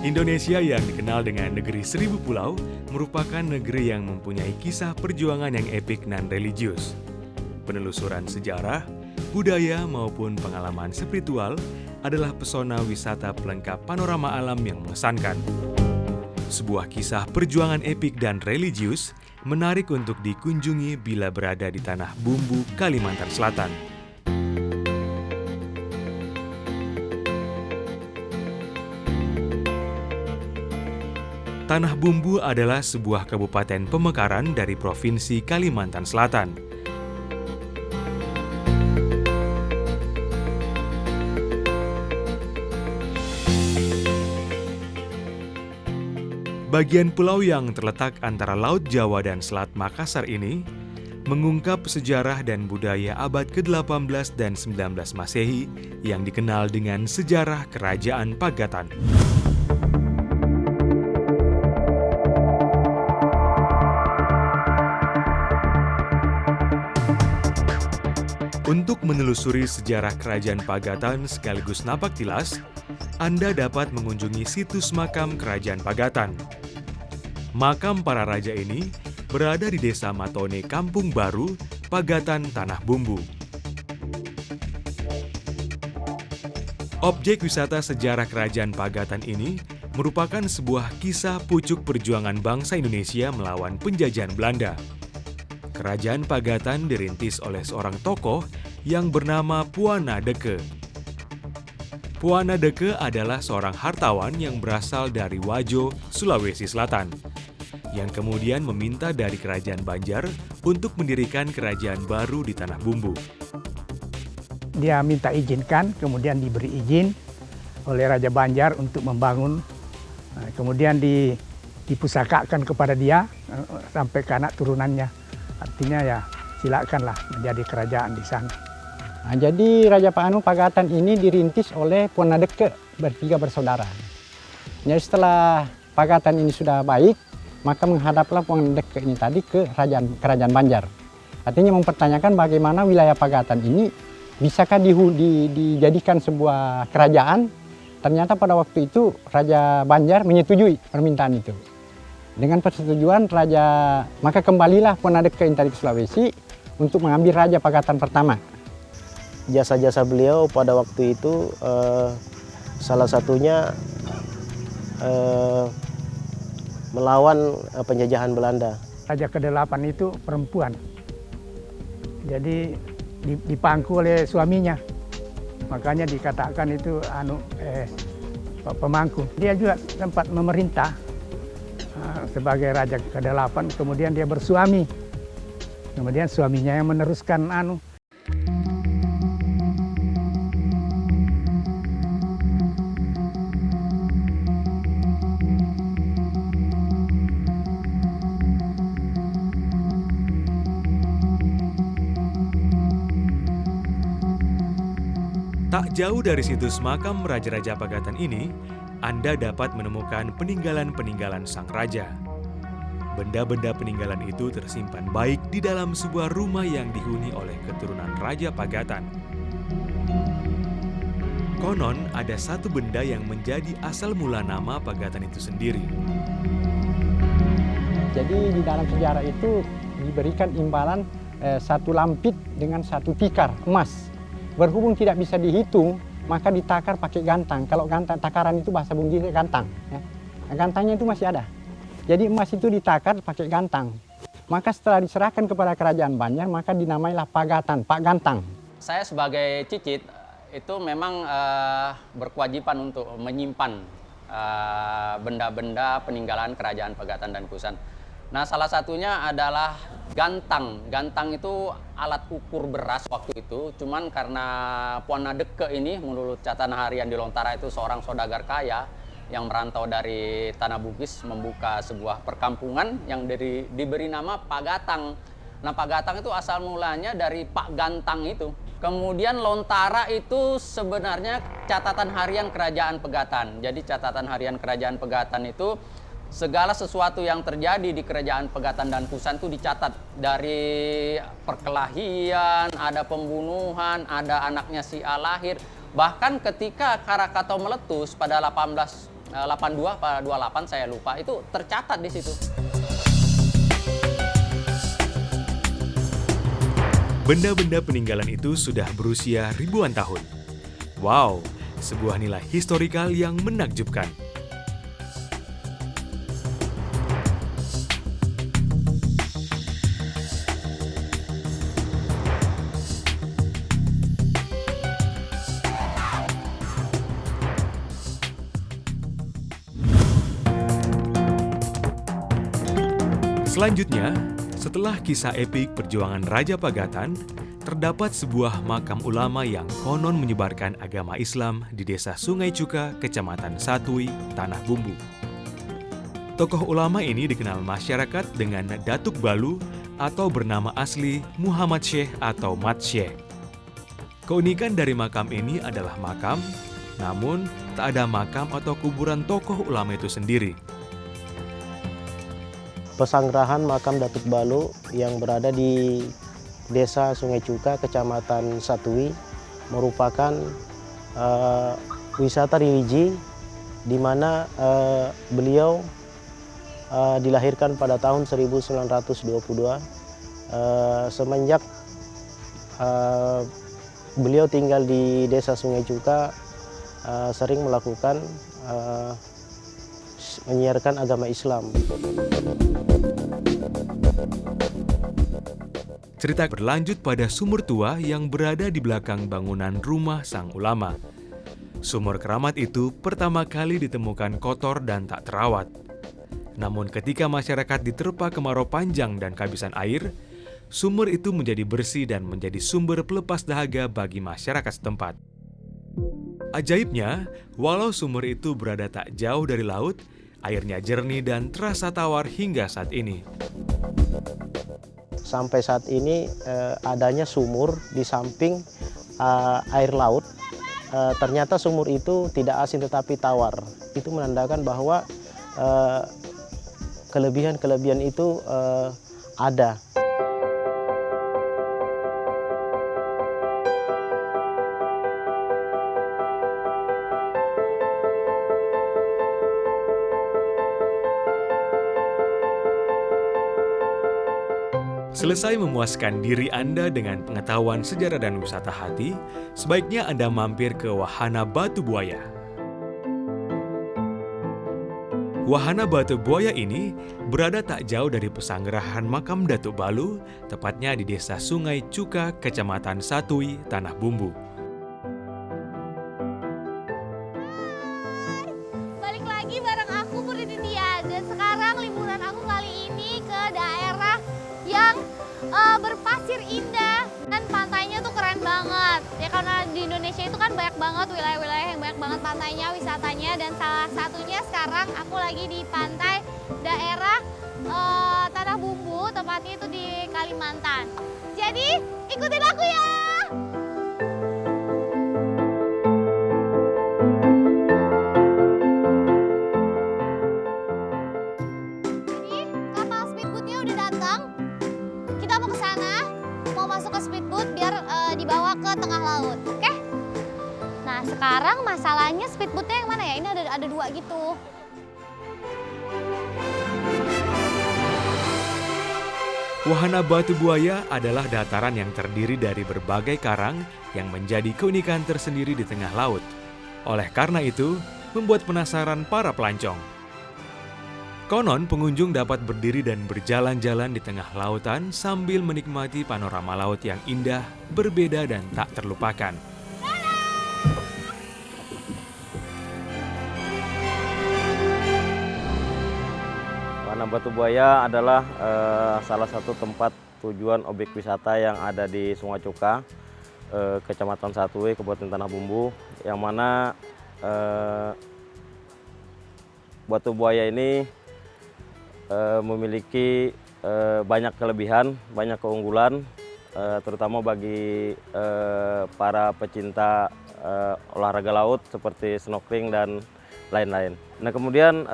Indonesia yang dikenal dengan negeri seribu pulau merupakan negeri yang mempunyai kisah perjuangan yang epik dan religius. Penelusuran sejarah, budaya maupun pengalaman spiritual adalah pesona wisata pelengkap panorama alam yang mengesankan. Sebuah kisah perjuangan epik dan religius menarik untuk dikunjungi bila berada di Tanah Bumbu, Kalimantan Selatan. Tanah Bumbu adalah sebuah kabupaten pemekaran dari Provinsi Kalimantan Selatan. Bagian pulau yang terletak antara Laut Jawa dan Selat Makassar ini mengungkap sejarah dan budaya abad ke-18 dan 19 Masehi yang dikenal dengan sejarah Kerajaan Pagatan. Untuk menelusuri sejarah Kerajaan Pagatan sekaligus napak tilas, Anda dapat mengunjungi situs makam Kerajaan Pagatan. Makam para raja ini berada di Desa Matone, Kampung Baru, Pagatan, Tanah Bumbu. Objek wisata sejarah Kerajaan Pagatan ini merupakan sebuah kisah pucuk perjuangan bangsa Indonesia melawan penjajahan Belanda. Kerajaan Pagatan dirintis oleh seorang tokoh yang bernama Puana Deke. Puana Deke adalah seorang hartawan yang berasal dari Wajo, Sulawesi Selatan, yang kemudian meminta dari Kerajaan Banjar untuk mendirikan kerajaan baru di Tanah Bumbu. Dia minta izinkan, kemudian diberi izin oleh Raja Banjar untuk membangun. Kemudian dipusakakan kepada dia sampai ke anak turunannya. Artinya ya silakanlah menjadi kerajaan di sana. Nah, jadi Raja Pagatan ini dirintis oleh Puana Deke bertiga bersaudara. Jadi setelah Pagatan ini sudah baik, maka menghadaplah Puana Deke ini tadi ke kerajaan Banjar. Artinya mempertanyakan bagaimana wilayah Pagatan ini bisakah dijadikan sebuah kerajaan. Ternyata pada waktu itu Raja Banjar menyetujui permintaan itu. Dengan persetujuan maka kembalilah Puana Deke ini tadi ke Sulawesi untuk mengambil Raja Pagatan pertama. Jasa-jasa beliau pada waktu itu salah satunya melawan penjajahan Belanda. Raja ke-8 itu perempuan. Jadi dipangku oleh suaminya. Makanya dikatakan itu pemangku. Dia juga sempat memerintah sebagai Raja ke-8, kemudian dia bersuami. Kemudian suaminya yang meneruskan Tak jauh dari situs makam Raja-Raja Pagatan ini, Anda dapat menemukan peninggalan-peninggalan sang raja. Benda-benda peninggalan itu tersimpan baik di dalam sebuah rumah yang dihuni oleh keturunan Raja Pagatan. Konon ada satu benda yang menjadi asal mula nama Pagatan itu sendiri. Jadi di dalam sejarah itu diberikan imbalan satu lampit dengan satu tikar emas. Berhubung tidak bisa dihitung, maka ditakar pakai gantang. Kalau gantang, takaran itu bahasa Bunggis gantang. Ya. Gantangnya itu masih ada. Jadi emas itu ditakar pakai gantang. Maka setelah diserahkan kepada Kerajaan Banjar, maka dinamailah Pagatan, Pak Gantang. Saya sebagai cicit itu memang berkewajiban untuk menyimpan benda-benda peninggalan Kerajaan Pagatan dan Kusan. Nah, salah satunya adalah gantang. Gantang itu alat ukur beras waktu itu. Cuman karena Puana Deke ini menurut catatan harian di Lontara itu seorang saudagar kaya yang merantau dari Tanah Bugis membuka sebuah perkampungan yang diberi nama Pagatang. Nah, Pagatang itu asal mulanya dari Pak Gantang itu. Kemudian Lontara itu sebenarnya catatan harian Kerajaan Pagatan. Jadi catatan harian Kerajaan Pagatan itu segala sesuatu yang terjadi di Kerajaan Pagatan dan Kusan itu dicatat. Dari perkelahian, ada pembunuhan, ada anaknya si A lahir. Bahkan ketika Krakatau meletus pada 18 82 apa 28 saya lupa, itu tercatat di situ. Benda-benda peninggalan itu sudah berusia ribuan tahun. Wow, sebuah nilai historikal yang menakjubkan. Selanjutnya, setelah kisah epik perjuangan Raja Pagatan, terdapat sebuah makam ulama yang konon menyebarkan agama Islam di desa Sungai Cuka, Kecamatan Satui, Tanah Bumbu. Tokoh ulama ini dikenal masyarakat dengan Datuk Balu atau bernama asli Muhammad Syekh atau Mat Syekh. Keunikan dari makam ini adalah makam, namun tak ada makam atau kuburan tokoh ulama itu sendiri. Pesanggrahan makam Datuk Balu yang berada di Desa Sungai Cuka, Kecamatan Satui, merupakan wisata religi di mana beliau dilahirkan pada tahun 1922. Semenjak beliau tinggal di Desa Sungai Cuka, sering melakukan menyiarkan agama Islam. Cerita berlanjut pada sumur tua yang berada di belakang bangunan rumah sang ulama. Sumur keramat itu pertama kali ditemukan kotor dan tak terawat. Namun ketika masyarakat diterpa kemarau panjang dan kehabisan air, sumur itu menjadi bersih dan menjadi sumber pelepas dahaga bagi masyarakat setempat. Ajaibnya, walau sumur itu berada tak jauh dari laut, airnya jernih dan terasa tawar hingga saat ini. Sampai saat ini adanya sumur di samping air laut. Ternyata sumur itu tidak asin tetapi tawar. Itu menandakan bahwa kelebihan-kelebihan itu ada. Selesai memuaskan diri Anda dengan pengetahuan sejarah dan wisata hati, sebaiknya Anda mampir ke Wahana Batu Buaya. Wahana Batu Buaya ini berada tak jauh dari pesanggrahan makam Datuk Balu, tepatnya di Desa Sungai Cuka, Kecamatan Satui, Tanah Bumbu. Balik lagi bareng aku Putri Dindia, dan sekarang liburan aku kali ini ke daerah yang berpasir indah dan pantainya tuh keren banget ya, karena di Indonesia itu kan banyak banget wilayah-wilayah yang banyak banget pantainya, wisatanya, dan salah satunya sekarang aku lagi di pantai daerah Tanah Bumbu, tepatnya itu di Kalimantan. Jadi ikutin aku ya. Kapal speedboatnya udah datang. Kita mau ke sana, mau masuk ke speedboat biar dibawa ke tengah laut, oke? Nah sekarang masalahnya speedboatnya yang mana ya? Ini ada dua gitu. Wahana Batu Buaya adalah dataran yang terdiri dari berbagai karang yang menjadi keunikan tersendiri di tengah laut. Oleh karena itu, membuat penasaran para pelancong. Konon pengunjung dapat berdiri dan berjalan-jalan di tengah lautan sambil menikmati panorama laut yang indah, berbeda dan tak terlupakan. Wahana Batu Buaya adalah salah satu tempat tujuan objek wisata yang ada di Sungai Cuka, Kecamatan Satui, Kabupaten Tanah Bumbu, yang mana Batu Buaya ini memiliki banyak kelebihan, banyak keunggulan, terutama bagi para pecinta olahraga laut seperti snorkeling dan lain-lain. Nah kemudian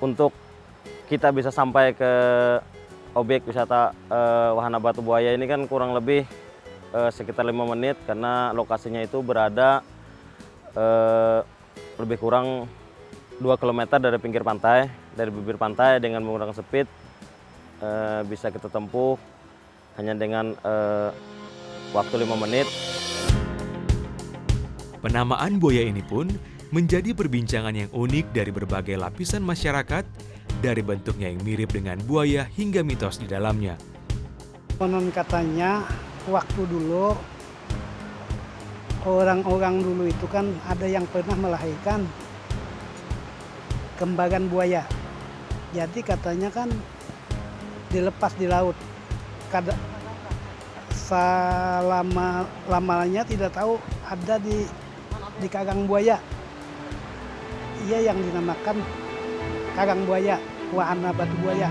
untuk kita bisa sampai ke objek wisata Wahana Batu Buaya ini kan kurang lebih sekitar 5 menit, karena lokasinya itu berada lebih kurang 2 km dari pinggir pantai, dari bibir pantai dengan menggunakan speed bisa kita tempuh hanya dengan waktu 5 menit. Penamaan buaya ini pun menjadi perbincangan yang unik dari berbagai lapisan masyarakat, dari bentuknya yang mirip dengan buaya hingga mitos di dalamnya. Konon katanya waktu dulu orang-orang dulu itu kan ada yang pernah melahirkan kembaran buaya. Jadi katanya kan dilepas di laut. Selama-lamanya tidak tahu ada di karang buaya. Ia yang dinamakan karang buaya, wahana batu buaya.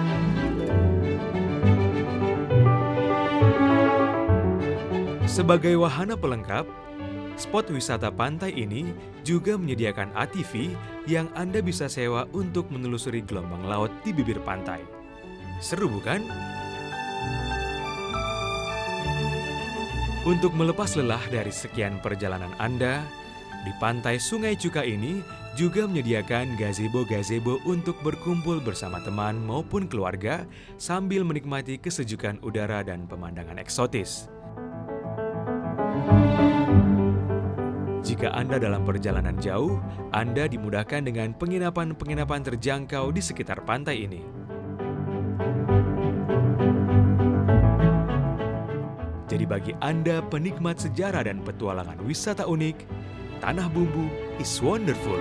Sebagai wahana pelengkap, spot wisata pantai ini juga menyediakan ATV yang Anda bisa sewa untuk menelusuri gelombang laut di bibir pantai. Seru bukan? Untuk melepas lelah dari sekian perjalanan Anda, di pantai Sungai Cuka ini juga menyediakan gazebo-gazebo untuk berkumpul bersama teman maupun keluarga sambil menikmati kesejukan udara dan pemandangan eksotis. Jika Anda dalam perjalanan jauh, Anda dimudahkan dengan penginapan-penginapan terjangkau di sekitar pantai ini. Jadi bagi Anda penikmat sejarah dan petualangan wisata unik, Tanah Bumbu is wonderful.